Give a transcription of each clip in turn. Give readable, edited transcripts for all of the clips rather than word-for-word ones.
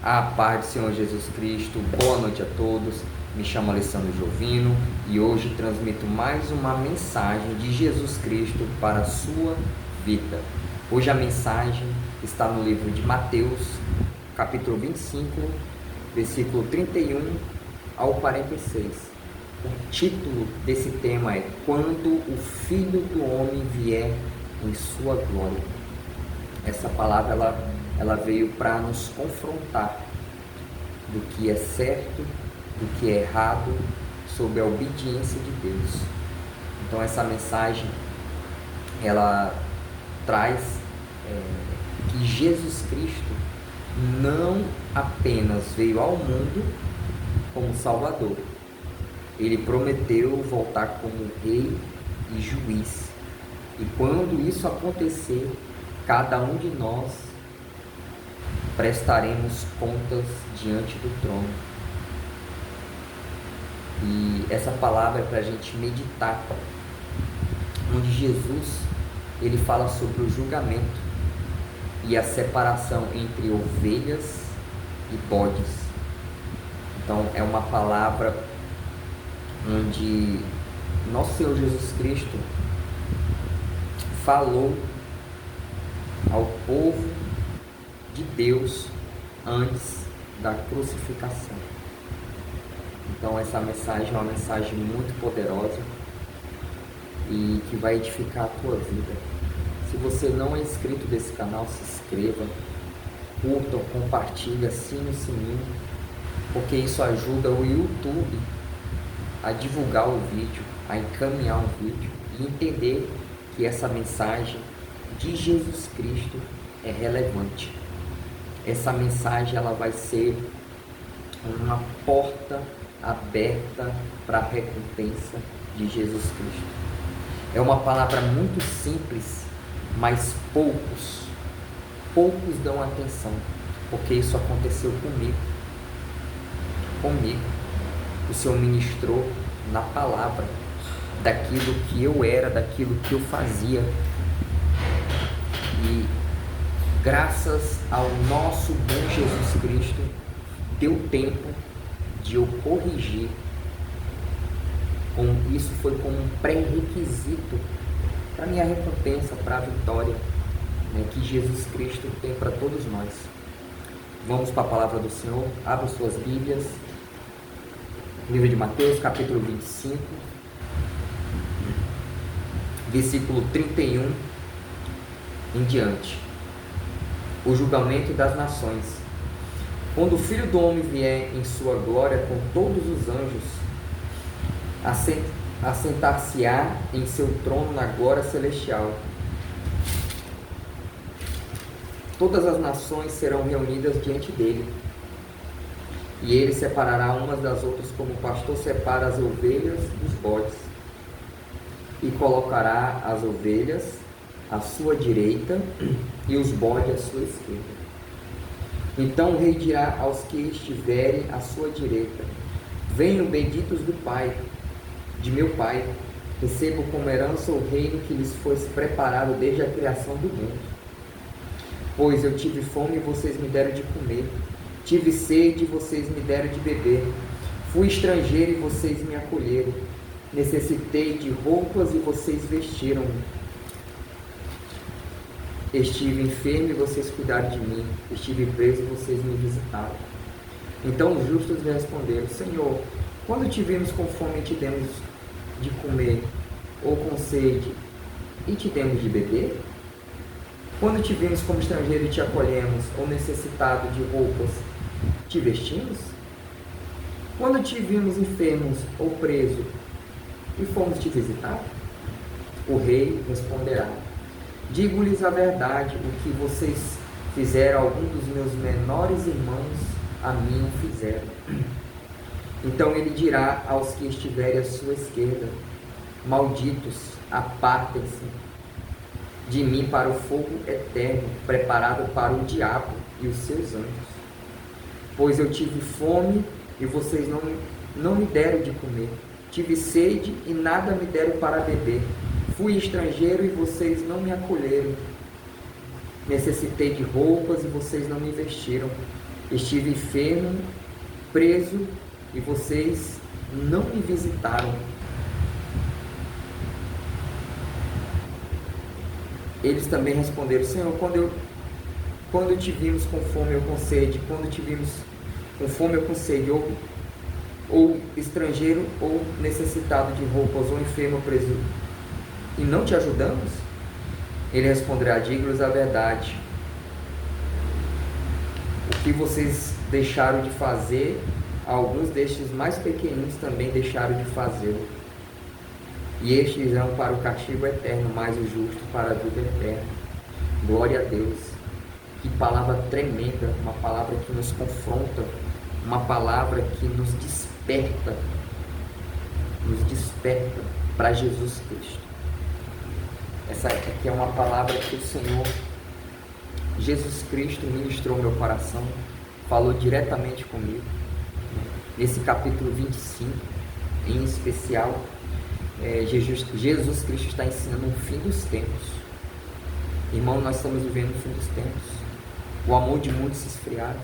A paz do Senhor Jesus Cristo, boa noite a todos. Me chamo Alessandro Jovino e hoje transmito mais uma mensagem de Jesus Cristo para a sua vida. Hoje a mensagem está no livro de Mateus, capítulo 25, versículo 31 ao 46. O título desse tema é Quando o Filho do Homem vier em sua glória. Essa palavra ela veio para nos confrontar do que é certo, do que é errado, sobre a obediência de Deus. Então essa mensagem ela traz que Jesus Cristo não apenas veio ao mundo como Salvador, ele prometeu voltar como Rei e Juiz. E quando isso acontecer, cada um de nós prestaremos contas diante do trono. E essa palavra é para a gente meditar, onde Jesus ele fala sobre o julgamento e a separação entre ovelhas e bodes. Então é uma palavra onde nosso Senhor Jesus Cristo falou ao povo de Deus antes da crucificação. Então essa mensagem é uma mensagem muito poderosa e que vai edificar a tua vida. Se você não é inscrito desse canal, se inscreva, curta, compartilhe, assine o sininho, porque isso ajuda o YouTube a divulgar o vídeo, a encaminhar o vídeo e entender que essa mensagem de Jesus Cristo é relevante. Essa mensagem ela vai ser uma porta aberta para a recompensa de Jesus Cristo. É uma palavra muito simples, mas poucos dão atenção, porque isso aconteceu comigo. O Senhor ministrou na palavra daquilo que eu era, daquilo que eu fazia. E graças ao nosso bom Jesus Cristo, deu tempo de eu corrigir. Isso foi como um pré-requisito para a minha recompensa, para a vitória, que Jesus Cristo tem para todos nós. Vamos para a palavra do Senhor. Abra suas Bíblias. Livro de Mateus, capítulo 25, versículo 31 em diante. O julgamento das nações. Quando o Filho do Homem vier em sua glória com todos os anjos, assentar-se-á em seu trono na glória celestial. Todas as nações serão reunidas diante dele, e ele separará umas das outras como o pastor separa as ovelhas dos bodes, e colocará as ovelhas à sua direita e os bodes à sua esquerda. Então o rei dirá aos que estiverem à sua direita: venham benditos do Pai, de meu Pai, recebam como herança o reino que lhes foi preparado desde a criação do mundo. Pois eu tive fome e vocês me deram de comer, tive sede e vocês me deram de beber, fui estrangeiro e vocês me acolheram, necessitei de roupas e vocês vestiram-me, estive enfermo e vocês cuidaram de mim, estive preso e vocês me visitaram. Então os justos lhe responderam: Senhor, quando te vimos com fome e te demos de comer, ou com sede e te demos de beber? Quando te vimos como estrangeiro e te acolhemos, ou necessitado de roupas, te vestimos? Quando te vimos enfermos ou preso e fomos te visitar? O rei responderá: digo-lhes a verdade, o que vocês fizeram a algum dos meus menores irmãos, a mim o fizeram. Então ele dirá aos que estiverem à sua esquerda: malditos, apartem-se de mim para o fogo eterno, preparado para o diabo e os seus anjos. Pois eu tive fome e vocês não me deram de comer, tive sede e nada me deram para beber, fui estrangeiro e vocês não me acolheram, necessitei de roupas e vocês não me vestiram, Estive enfermo, preso, e vocês não me visitaram. Eles também responderam: Senhor, quando te vimos com fome ou com sede, quando te vimos com fome ou com sede, ou estrangeiro, ou necessitado de roupas, ou enfermo ou preso, e não te ajudamos? Ele responderá: digo-lhes a verdade, o que vocês deixaram de fazer, alguns destes mais pequeninos também deixaram de fazê-lo. E estes irão para o castigo eterno, mas o justo para a vida eterna. Glória a Deus. Que palavra tremenda, uma palavra que nos confronta, uma palavra que nos desperta para Jesus Cristo. Essa aqui é uma palavra que o Senhor Jesus Cristo ministrou no meu coração, falou diretamente comigo. Nesse capítulo 25, em especial, Jesus Cristo está ensinando o fim dos tempos. Irmão, nós estamos vivendo o fim dos tempos. O amor de muitos se esfriaram.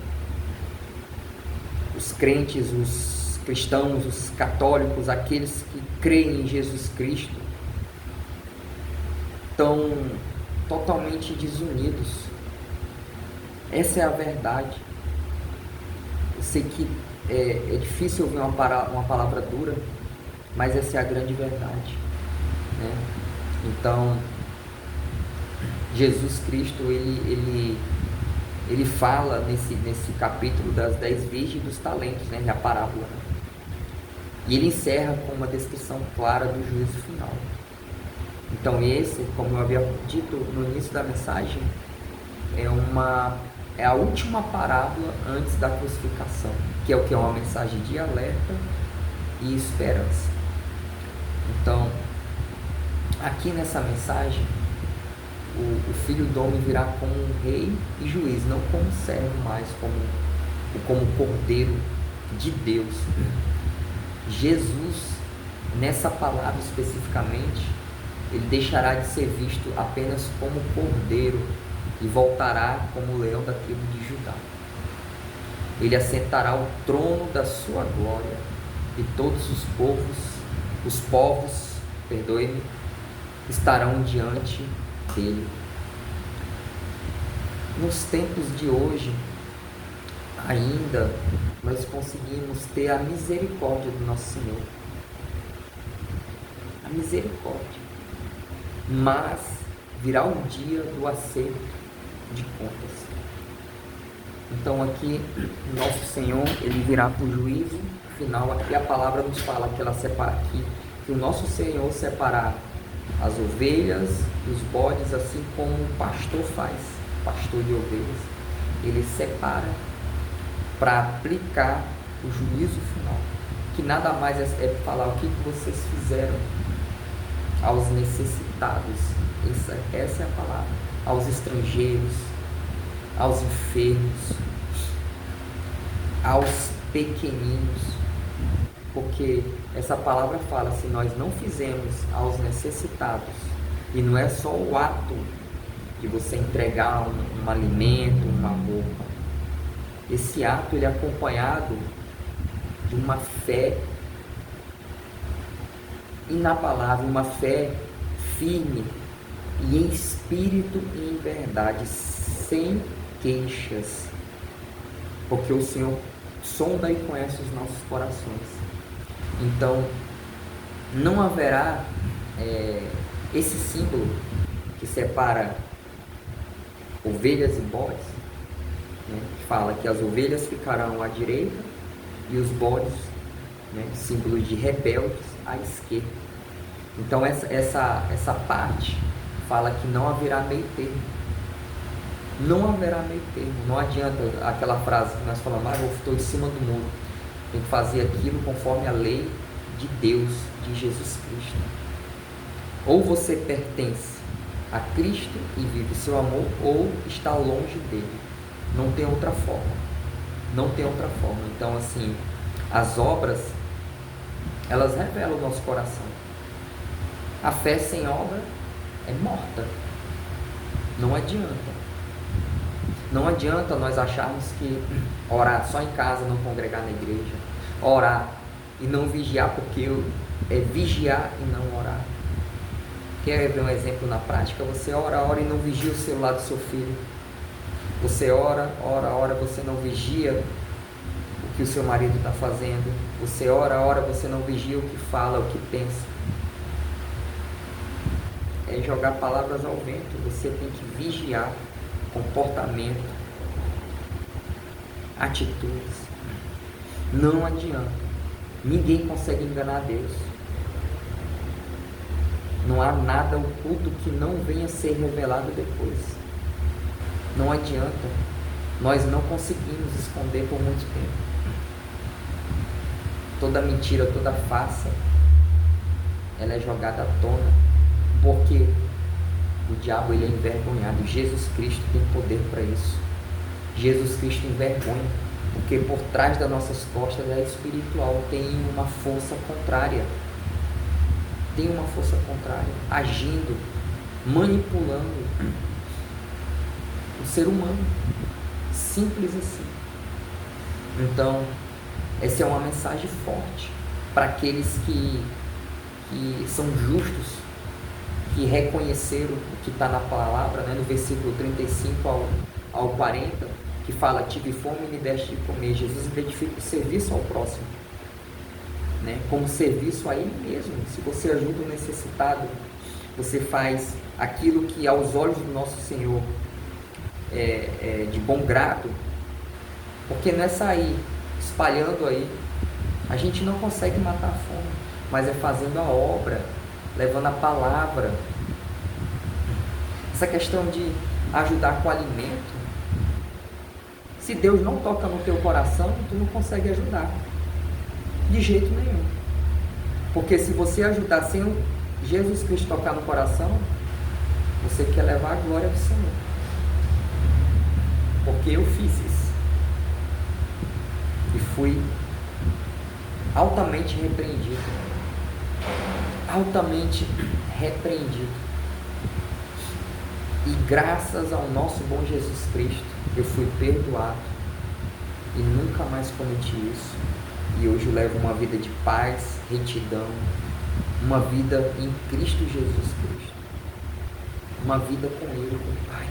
Os crentes, os cristãos, os católicos, aqueles que creem em Jesus Cristo, estão totalmente desunidos. Essa é a verdade. Eu sei que é difícil ouvir uma palavra dura, mas essa é a grande verdade, né? Então, Jesus Cristo, ele fala nesse capítulo das 10 virgens dos talentos, né? A parábola, né? E ele encerra com uma descrição clara do juízo final. Então esse, como eu havia dito no início da mensagem, é a última parábola antes da crucificação, que é o que é uma mensagem de alerta e esperança. Então, aqui nessa mensagem, o Filho do Homem virá como um rei e juiz, não como servo, mas como cordeiro de Deus. Jesus, nessa palavra especificamente, ele deixará de ser visto apenas como cordeiro e voltará como leão da tribo de Judá. Ele assentará o trono da sua glória e todos os povos, estarão diante dele. Nos tempos de hoje, ainda nós conseguimos ter a misericórdia do nosso Senhor. A misericórdia. Mas virá o dia do acerto de contas. Então aqui, nosso Senhor, ele virá para o juízo final. Aqui a palavra nos fala que ela separa aqui, que o nosso Senhor separar as ovelhas e os bodes, assim como o pastor faz, pastor de ovelhas, ele separa para aplicar o juízo final, que nada mais é falar o que vocês fizeram aos necessitados, essa é a palavra, aos estrangeiros, aos enfermos, aos pequeninos, porque essa palavra fala, se nós não fizermos aos necessitados, e não é só o ato de você entregar um alimento, uma roupa, esse ato ele é acompanhado de uma fé inabalável, uma fé firme e em espírito e em verdade, sem queixas, porque o Senhor sonda e conhece os nossos corações. Então não haverá esse símbolo que separa ovelhas e bodes, né, que fala que as ovelhas ficarão à direita e os bodes, né, símbolo de rebeldes, à esquerda. Então essa parte fala que não haverá meio termo. Não haverá meio termo. Não adianta aquela frase que nós falamos, eu estou em cima do muro. Tem que fazer aquilo conforme a lei de Deus, de Jesus Cristo. Ou você pertence a Cristo e vive seu amor, ou está longe dele. Não tem outra forma. Não tem outra forma. Então, assim, as obras, elas revelam o nosso coração. A fé sem obra é morta. Não adianta. Não adianta nós acharmos que orar só em casa, não congregar na igreja, orar e não vigiar, porque é vigiar e não orar. Quer ver um exemplo na prática? Você ora e não vigia o celular do seu filho. Você ora, você não vigia o que o seu marido está fazendo. Você ora, você não vigia o que fala, o que pensa. É jogar palavras ao vento. Você tem que vigiar comportamento, atitudes. Não adianta. Ninguém consegue enganar Deus. Não há nada oculto que não venha a ser revelado depois. Não adianta. Nós não conseguimos esconder por muito tempo. Toda mentira, toda farsa, ela é jogada à tona. Porque o diabo, ele é envergonhado. Jesus Cristo tem poder para isso. Jesus Cristo envergonha. Porque por trás das nossas costas é espiritual. Tem uma força contrária. Tem uma força contrária. Agindo, manipulando o ser humano. Simples assim. Então, essa é uma mensagem forte para aqueles que são justos, que reconheceram o que está na palavra, né? No versículo 35 ao 40, que fala: tive fome e me deste de comer. Jesus identifica o serviço ao próximo, né? Como serviço a Ele mesmo. Se você ajuda o necessitado, você faz aquilo que aos olhos do nosso Senhor é de bom grado, porque não é sair espalhando aí. A gente não consegue matar a fome, mas é fazendo a obra, levando a palavra. Essa questão de ajudar com alimento, se Deus não toca no teu coração, tu não consegue ajudar de jeito nenhum. Porque se você ajudar sem Jesus Cristo tocar no coração, você quer levar a glória do Senhor. Porque eu fiz isso e fui altamente repreendido. Altamente repreendido. E graças ao nosso bom Jesus Cristo, eu fui perdoado e nunca mais cometi isso. E hoje eu levo uma vida de paz, retidão, uma vida em Cristo Jesus Cristo, uma vida com Ele, com o Pai.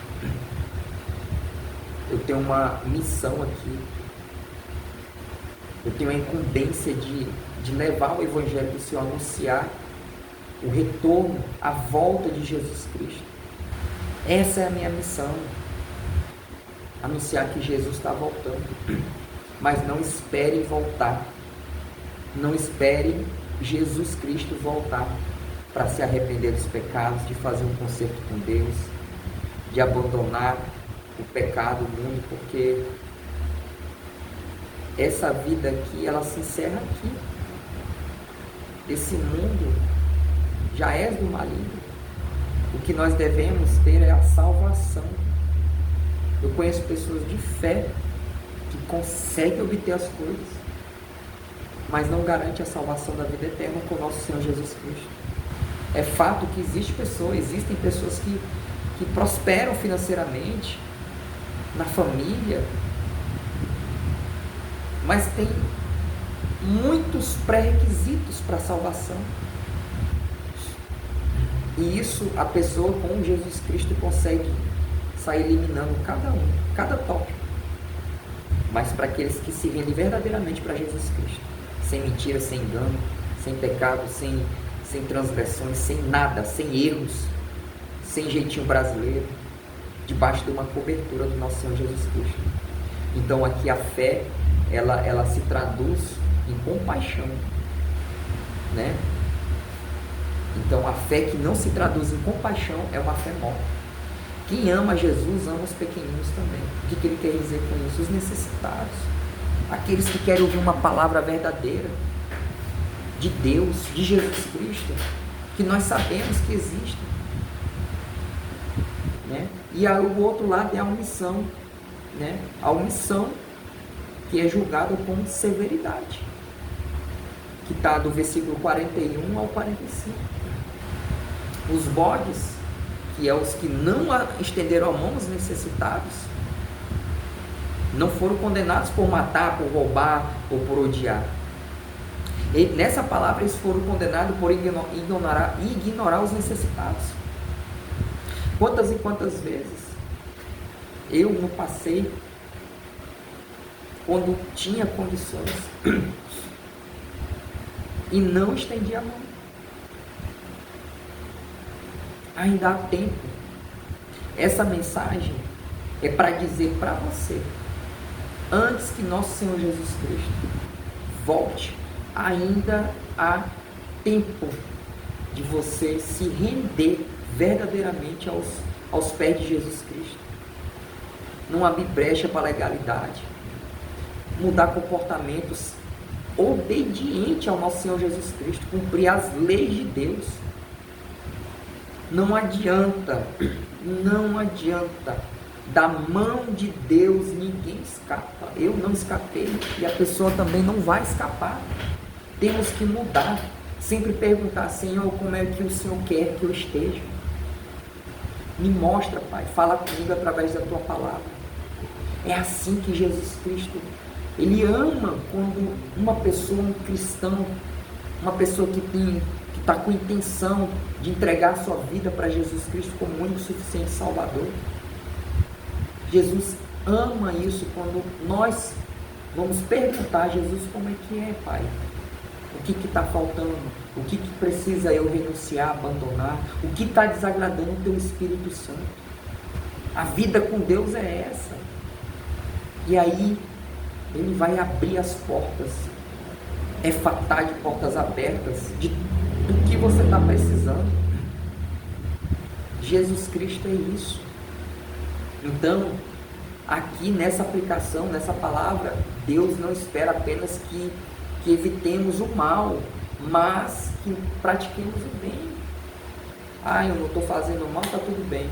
Eu tenho uma missão aqui. Eu tenho a incumbência de levar o Evangelho do Senhor, anunciar o retorno, a volta de Jesus Cristo. Essa é a minha missão. Anunciar que Jesus está voltando. Mas não espere voltar. Não espere Jesus Cristo voltar para se arrepender dos pecados, de fazer um concerto com Deus, de abandonar o pecado, o mundo, porque essa vida aqui, ela se encerra aqui. Esse mundo já é do maligno. O que nós devemos ter é a salvação. Eu conheço pessoas de fé que conseguem obter as coisas, mas não garante a salvação da vida eterna com o nosso Senhor Jesus Cristo. É fato que existem pessoas que prosperam financeiramente, na família, mas tem muitos pré-requisitos para a salvação. E isso a pessoa com Jesus Cristo consegue sair eliminando cada tópico. Mas para aqueles que se rendem verdadeiramente para Jesus Cristo, sem mentira, sem engano, sem pecado, sem transgressões, sem nada, sem erros, sem jeitinho brasileiro, debaixo de uma cobertura do nosso Senhor Jesus Cristo. Então aqui a fé, ela se traduz em compaixão, né? Então a fé que não se traduz em compaixão é uma fé morta. Quem ama Jesus ama os pequeninos também. O que ele quer dizer com isso? Os necessitados, aqueles que querem ouvir uma palavra verdadeira de Deus, de Jesus Cristo, que nós sabemos que existe, né? E aí, o outro lado é a omissão, né? A omissão que é julgada com severidade, que está do versículo 41 ao 45. Os bodes, que é os que não estenderam a mão aos necessitados, Não foram condenados por matar, por roubar ou por odiar. E nessa palavra eles foram condenados por ignorar os necessitados. Quantas e quantas vezes eu no passei, quando tinha condições, e não estendi a mão. Ainda há tempo. Essa mensagem é para dizer para você, antes que nosso Senhor Jesus Cristo volte, ainda há tempo de você se render verdadeiramente aos pés de Jesus Cristo. Não abrir brecha para a legalidade, mudar comportamentos obediente ao nosso Senhor Jesus Cristo, cumprir as leis de Deus. Não adianta, da mão de Deus ninguém escapa. Eu não escapei e a pessoa também não vai escapar. Temos que mudar, sempre perguntar: Senhor, como é que o Senhor quer que eu esteja? Me mostra, Pai, fala comigo através da Tua palavra. É assim que Jesus Cristo, Ele ama quando uma pessoa, um cristão, uma pessoa que está com intenção de entregar a sua vida para Jesus Cristo como único e suficiente Salvador. Jesus ama isso quando nós vamos perguntar a Jesus: como é que é, Pai? O que está faltando? O que precisa eu renunciar, abandonar? O que está desagradando o Teu Espírito Santo? A vida com Deus é essa. E aí Ele vai abrir as portas, fatal de portas abertas, do que você está precisando. Jesus Cristo é isso. Então, aqui nessa aplicação, nessa palavra, Deus não espera apenas que evitemos o mal, mas que pratiquemos o bem. Eu não estou fazendo mal, está tudo bem.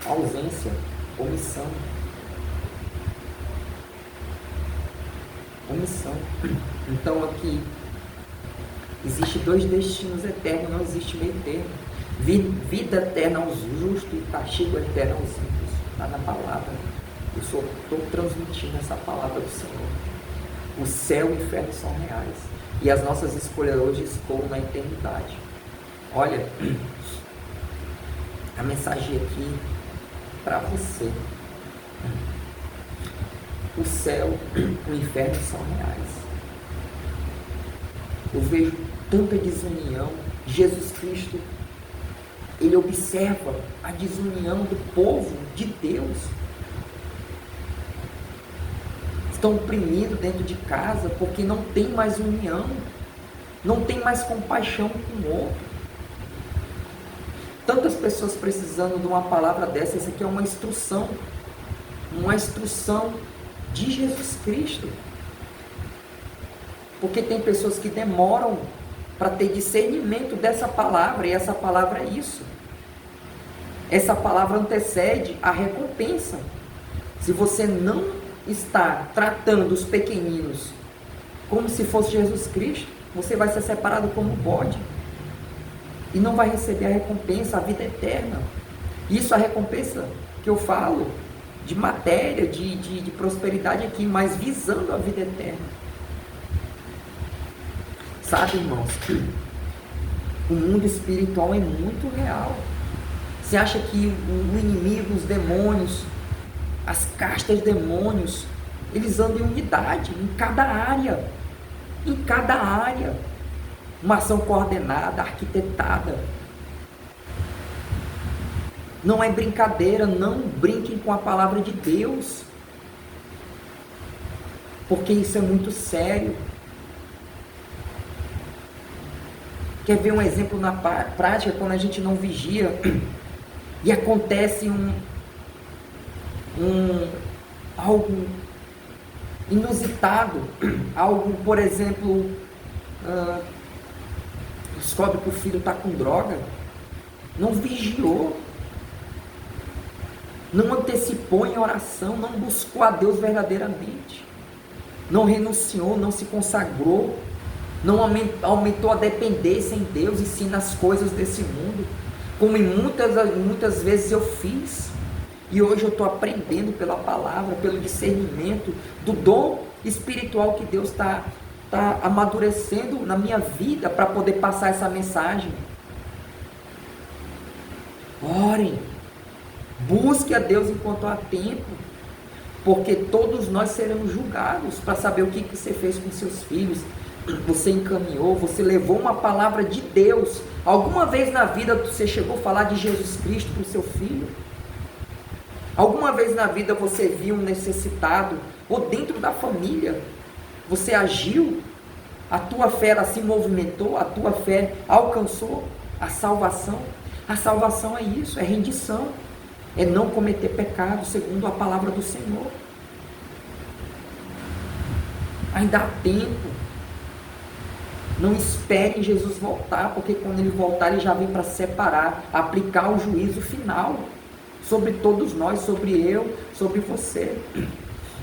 Ausência, omissão. Então aqui existe 2 destinos eternos, não existe meio termo. Vida eterna aos justos e castigo eterno aos ímpios. Está na palavra. Eu só estou transmitindo essa palavra do Senhor. O céu e o inferno são reais. E as nossas escolhas hoje escoam na eternidade. Olha, a mensagem aqui para você. O céu e o inferno são reais. Eu vejo tanta desunião. Jesus Cristo, Ele observa a desunião do povo de Deus. Estão oprimidos dentro de casa porque não tem mais união, não tem mais compaixão com o outro. Tantas pessoas precisando de uma palavra dessa. Isso aqui é uma instrução de Jesus Cristo. Porque tem pessoas que demoram para ter discernimento dessa palavra, e essa palavra é isso. Essa palavra antecede a recompensa. Se você não está tratando os pequeninos como se fosse Jesus Cristo, você vai ser separado como bode e não vai receber a recompensa, a vida eterna. Isso é a recompensa que eu falo de matéria, de prosperidade aqui, mas visando a vida eterna. Sabe, irmãos, o mundo espiritual é muito real. Você acha que o inimigo, os demônios, as castas de demônios, eles andam em unidade, em cada área. Uma ação coordenada, arquitetada. Não é brincadeira, não brinquem com a palavra de Deus. Porque isso é muito sério. Quer ver um exemplo na prática, quando a gente não vigia e acontece algo inusitado, algo, por exemplo, descobre que o filho está com droga, não vigiou, não antecipou em oração, não buscou a Deus verdadeiramente, não renunciou, não se consagrou, não aumentou a dependência em Deus e sim nas coisas desse mundo, como muitas vezes eu fiz. E hoje eu estou aprendendo pela palavra, pelo discernimento do dom espiritual que Deus está amadurecendo na minha vida para poder passar essa mensagem. Orem, busque a Deus enquanto há tempo, porque todos nós seremos julgados para saber o que você fez com seus filhos. Você encaminhou, você levou uma palavra de Deus. Alguma vez na vida você chegou a falar de Jesus Cristo para o seu filho? Alguma vez na vida você viu um necessitado, ou dentro da família, você agiu? A tua fé ela se movimentou, a tua fé alcançou a salvação? A salvação é isso, é rendição, é não cometer pecado, segundo a palavra do Senhor. Ainda há tempo. Não espere Jesus voltar, porque quando ele voltar, ele já vem para separar, aplicar o juízo final sobre todos nós, sobre eu, sobre você.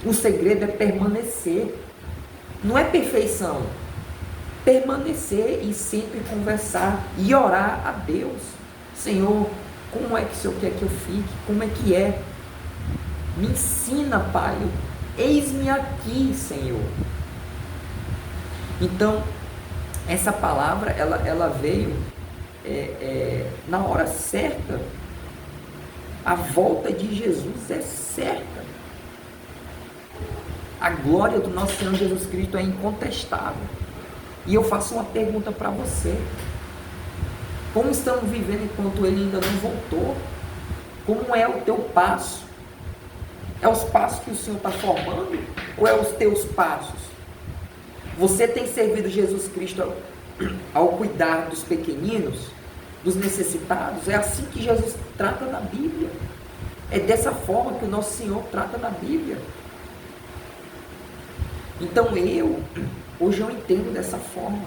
O segredo é permanecer, não é perfeição. Permanecer e sempre conversar e orar a Deus. Senhor, como é que o Senhor quer que eu fique? Como é que é? Me ensina, Pai. Eis-me aqui, Senhor. Então, essa palavra, ela veio na hora certa. A volta de Jesus é certa. A glória do nosso Senhor Jesus Cristo é incontestável. E eu faço uma pergunta para você. Como estamos vivendo enquanto Ele ainda não voltou? Como é o teu passo? É os passos que o Senhor está formando? Ou é os teus passos? Você tem servido Jesus Cristo ao cuidar dos pequeninos, dos necessitados? É assim que Jesus trata na Bíblia. É dessa forma que o nosso Senhor trata na Bíblia. Então hoje eu entendo dessa forma.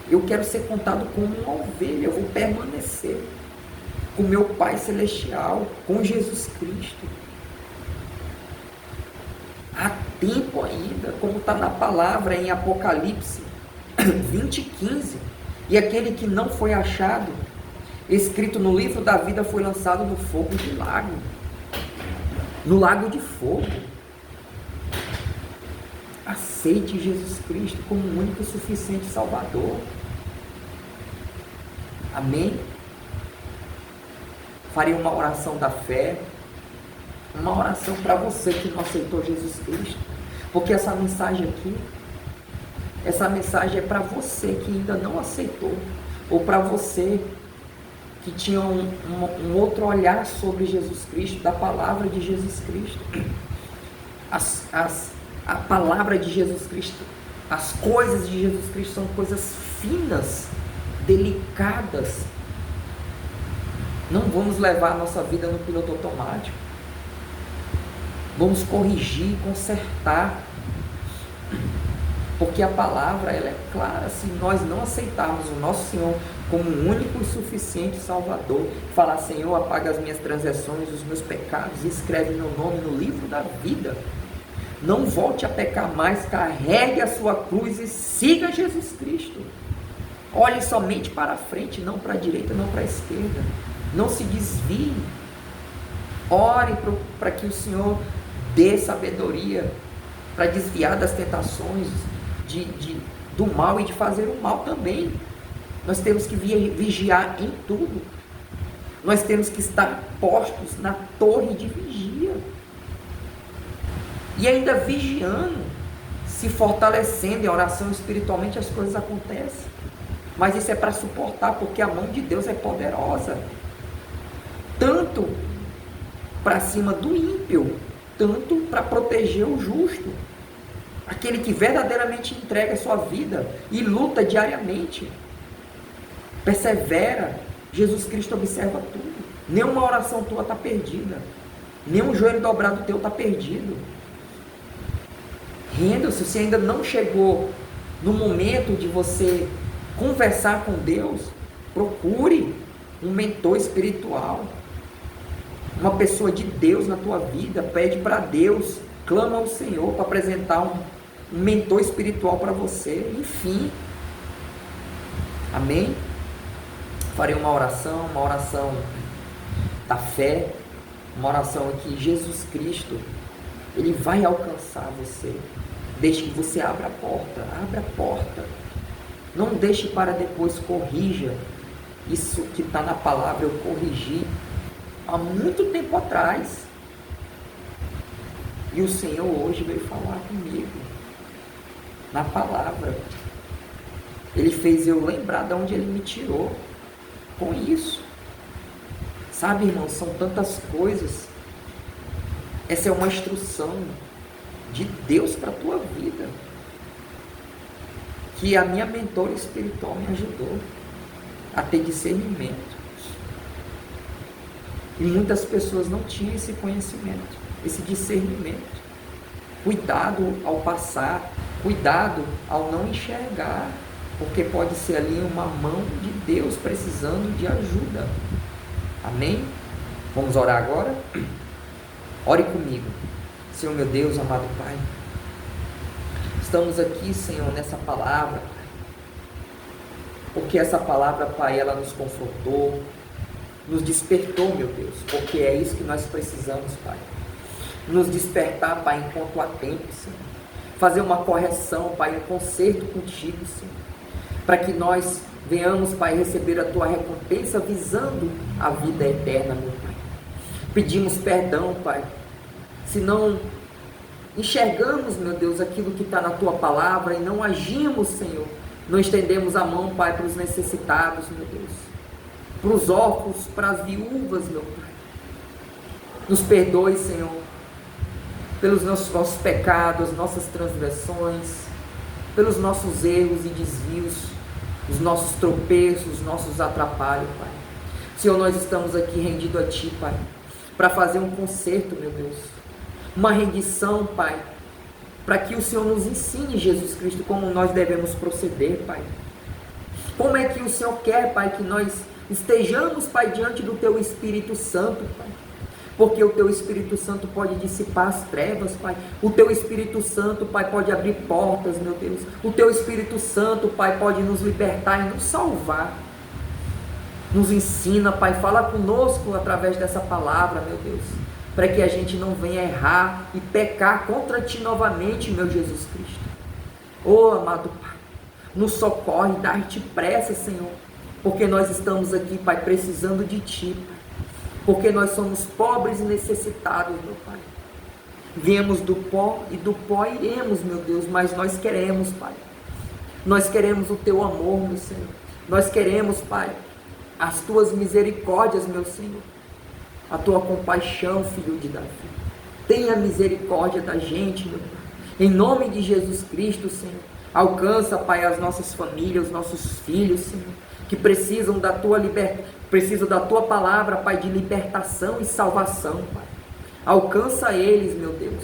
Eu quero ser contado como uma ovelha. Eu vou permanecer com meu Pai Celestial, com Jesus Cristo. Há tempo ainda, como está na palavra em Apocalipse 20:15. E aquele que não foi achado, escrito no livro da vida, foi lançado no fogo de lago. No lago de fogo. Aceite Jesus Cristo como o único e suficiente Salvador. Amém? Farei uma oração da fé. Uma oração para você que não aceitou Jesus Cristo. Porque essa mensagem aqui, essa mensagem é para você que ainda não aceitou. Ou para você que tinha um outro olhar sobre Jesus Cristo, da palavra de Jesus Cristo. A palavra de Jesus Cristo, as coisas de Jesus Cristo são coisas finas, delicadas. Não vamos levar a nossa vida no piloto automático. Vamos corrigir, consertar. Porque a palavra ela é clara. Se nós não aceitarmos o nosso Senhor como o único e suficiente Salvador, falar: Senhor, apaga as minhas transgressões, os meus pecados, e escreve meu nome no livro da vida. Não volte a pecar mais, carregue a sua cruz e siga Jesus Cristo. Olhe somente para a frente, não para a direita, não para a esquerda. Não se desvie. Ore para que o Senhor dê sabedoria para desviar das tentações do mal e de fazer o mal também. Nós temos que vigiar em tudo. Nós temos que estar postos na torre de vigia. E ainda vigiando, se fortalecendo em oração espiritualmente, as coisas acontecem. Mas isso é para suportar, porque a mão de Deus é poderosa. Tanto para cima do ímpio, tanto para proteger o justo. Aquele que verdadeiramente entrega a sua vida e luta diariamente. Persevera. Jesus Cristo observa tudo. Nenhuma oração tua está perdida. Nenhum joelho dobrado teu está perdido. Renda-se. Se ainda não chegou no momento de você conversar com Deus, procure um mentor espiritual, uma pessoa de Deus na tua vida. Pede para Deus, clama ao Senhor para apresentar um mentor espiritual para você. Enfim, amém? Farei uma oração da fé. Uma oração em que Jesus Cristo, Ele vai alcançar você, desde que você abra a porta. Não deixe para depois, corrija. Isso que está na palavra eu corrigi há muito tempo atrás. E o Senhor hoje veio falar comigo, na palavra. Ele fez eu lembrar de onde Ele me tirou, com isso. Sabe, irmão, são tantas coisas. Essa é uma instrução de Deus para a tua vida, que a minha mentora espiritual me ajudou a ter discernimento. E muitas pessoas não tinham esse conhecimento, esse discernimento. Cuidado ao passar, cuidado ao não enxergar, porque pode ser ali uma mão de Deus precisando de ajuda. Amém? Vamos orar agora? Ore comigo. Senhor meu Deus, amado Pai, estamos aqui, Senhor, nessa palavra, porque essa palavra, Pai, ela nos confrontou, nos despertou, meu Deus, porque é isso que nós precisamos, Pai. Nos despertar, Pai, enquanto há tempo, Senhor. Fazer uma correção, Pai, um conserto contigo, Senhor. Para que nós venhamos, Pai, receber a Tua recompensa visando a vida eterna, meu Pai. Pedimos perdão, Pai, se não enxergamos, meu Deus, aquilo que está na Tua palavra e não agimos, Senhor. Não estendemos a mão, Pai, para os necessitados, meu Deus. Para os órfãos, para as viúvas, meu Pai. Nos perdoe, Senhor, pelos nossos pecados, nossas transgressões, pelos nossos erros e desvios, os nossos tropeços, os nossos atrapalhos, Pai. Senhor, nós estamos aqui rendidos a Ti, Pai, para fazer um conserto, meu Deus. Uma rendição, Pai, para que o Senhor nos ensine, Jesus Cristo, como nós devemos proceder, Pai. Como é que o Senhor quer, Pai, que nós estejamos, Pai, diante do Teu Espírito Santo, Pai. Porque o Teu Espírito Santo pode dissipar as trevas, Pai. O Teu Espírito Santo, Pai, pode abrir portas, meu Deus. O Teu Espírito Santo, Pai, pode nos libertar e nos salvar. Nos ensina, Pai, fala conosco através dessa palavra, meu Deus, para que a gente não venha errar e pecar contra Ti novamente, meu Jesus Cristo. Oh, amado Pai, nos socorre, dá-te pressa, Senhor, porque nós estamos aqui, Pai, precisando de Ti, Pai. Porque nós somos pobres e necessitados, meu Pai. Viemos do pó e do pó iremos, meu Deus, mas nós queremos, Pai. Nós queremos o Teu amor, meu Senhor. Nós queremos, Pai, as Tuas misericórdias, meu Senhor. A Tua compaixão, Filho de Davi. Tenha misericórdia da gente, meu Pai. Em nome de Jesus Cristo, Senhor. Alcança, Pai, as nossas famílias, os nossos filhos, Senhor, que precisam da Tua precisam da Tua palavra, Pai, de libertação e salvação, Pai. Alcança eles, meu Deus.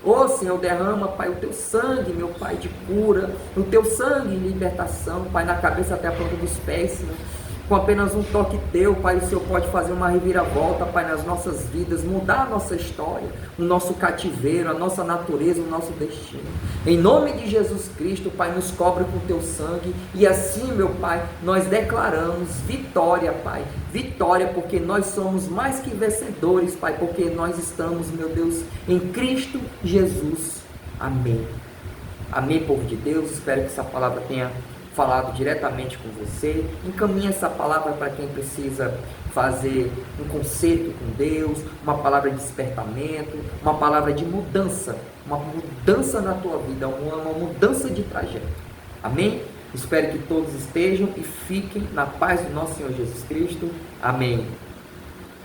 Ô, Senhor, derrama, Pai, o Teu sangue, meu Pai, de cura, o Teu sangue de libertação, Pai, na cabeça até a ponta dos pés, Senhor. Com apenas um toque Teu, Pai, o Senhor pode fazer uma reviravolta, Pai, nas nossas vidas, mudar a nossa história, o nosso cativeiro, a nossa natureza, o nosso destino. Em nome de Jesus Cristo, Pai, nos cobre com Teu sangue e assim, meu Pai, nós declaramos vitória, Pai. Vitória, porque nós somos mais que vencedores, Pai, porque nós estamos, meu Deus, em Cristo Jesus. Amém. Amém, povo de Deus. Espero que essa palavra tenha falado diretamente com você. Encaminhe essa palavra para quem precisa fazer um concerto com Deus, uma palavra de despertamento, uma palavra de mudança, uma mudança na tua vida, uma mudança de trajeto. Amém? Espero que todos estejam e fiquem na paz do nosso Senhor Jesus Cristo. Amém.